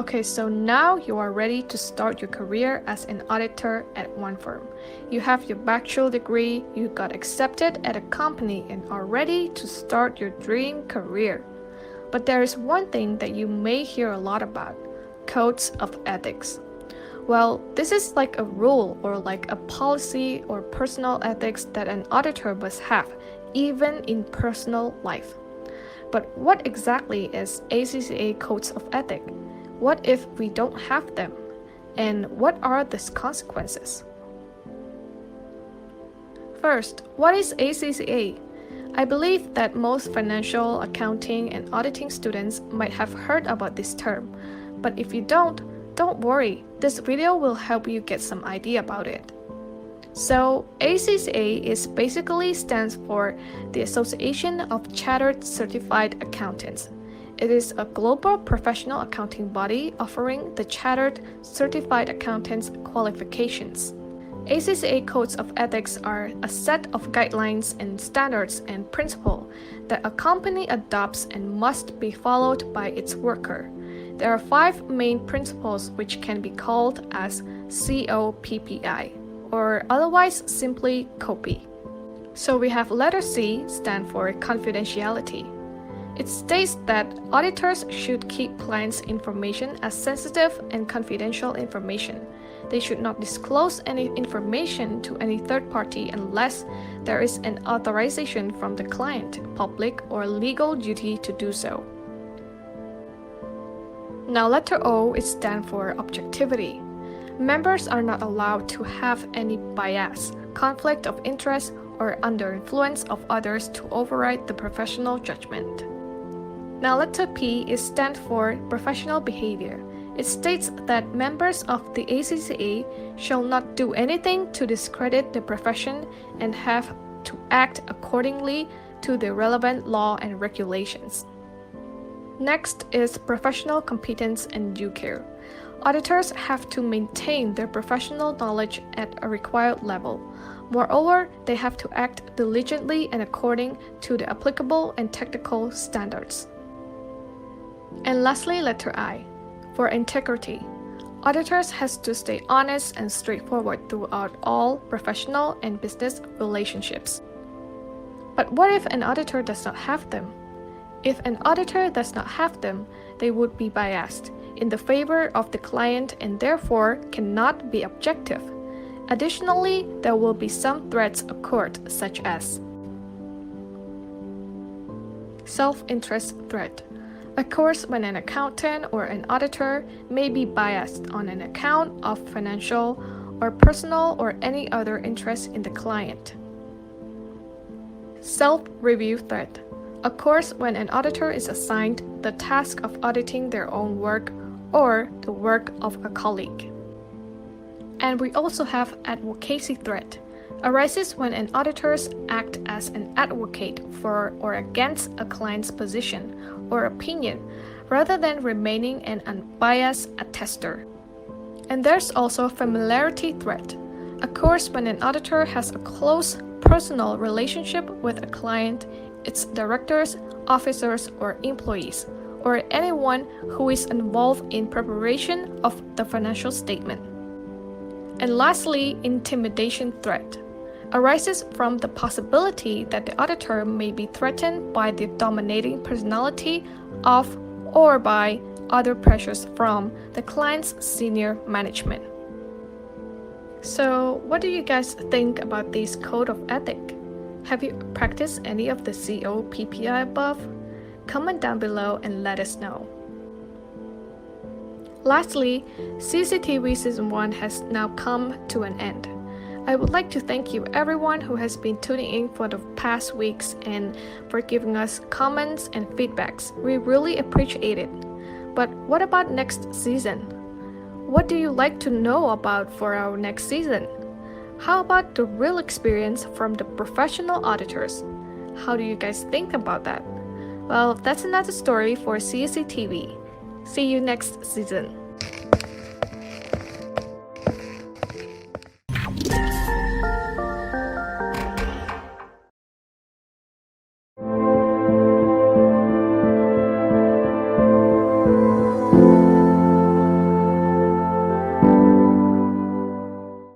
Okay, so now you are ready to start your career as an auditor at one firm. You have your bachelor degree, you got accepted at a company and are ready to start your dream career. But there is one thing that you may hear a lot about: codes of ethics. Well, this is like a rule or like a policy or personal ethics that an auditor must have, even in personal life. But what exactly is ACCA codes of ethics? What if we don't have them? And what are the consequences? First, what is ACCA? I believe that most financial, accounting, and auditing students might have heard about this term, but if you don't worry, this video will help you get some idea about it. So, ACCA is basically stands for the Association of Chartered Certified Accountants. It is a global professional accounting body offering the Chartered Certified Accountants qualifications. ACCA codes of ethics are a set of guidelines and standards and principles that a company adopts and must be followed by its worker. There are 5 main principles which can be called as COPPI, or otherwise simply COPI. So we have letter C, stand for confidentiality. It states that auditors should keep clients' information as sensitive and confidential information. They should not disclose any information to any third party unless there is an authorization from the client, public, or legal duty to do so. Now letter O is stand for objectivity. Members are not allowed to have any bias, conflict of interest, or under influence of others to override the professional judgment. Now letter P is stand for professional behavior. It states that members of the ACCA shall not do anything to discredit the profession and have to act accordingly to the relevant law and regulations. Next is professional competence and due care. Auditors have to maintain their professional knowledge at a required level. Moreover, they have to act diligently and according to the applicable and technical standards. And lastly, letter I, for integrity. Auditors has to stay honest and straightforward throughout all professional and business relationships. But what if an auditor does not have them? If an auditor does not have them, they would be biased in the favor of the client and therefore cannot be objective. Additionally, there will be some threats occurred, such as self-interest threat occurs when an accountant or an auditor may be biased on an account of financial or personal or any other interest in the client. Self-review threat occurs when an auditor is assigned the task of auditing their own work or the work of a colleague. And we also have advocacy threat, arises when an auditors act as an advocate for or against a client's position or opinion rather than remaining an unbiased attester. And there's also familiarity threat, occurs when an auditor has a close personal relationship with a client, its directors, officers, or employees, or anyone who is involved in preparation of the financial statement. And lastly, intimidation threat arises from the possibility that the auditor may be threatened by the dominating personality of or by other pressures from the client's senior management. So, what do you guys think about this code of ethics? Have you practiced any of the COPPI above? Comment down below and let us know. Lastly, CCTV Season 1 has now come to an end. I would like to thank you everyone who has been tuning in for the past weeks and for giving us comments and feedbacks. We really appreciate it. But what about next season? What do you like to know about for our next season? How about the real experience from the professional auditors? How do you guys think about that? Well, that's another story for CCTV. See you next season.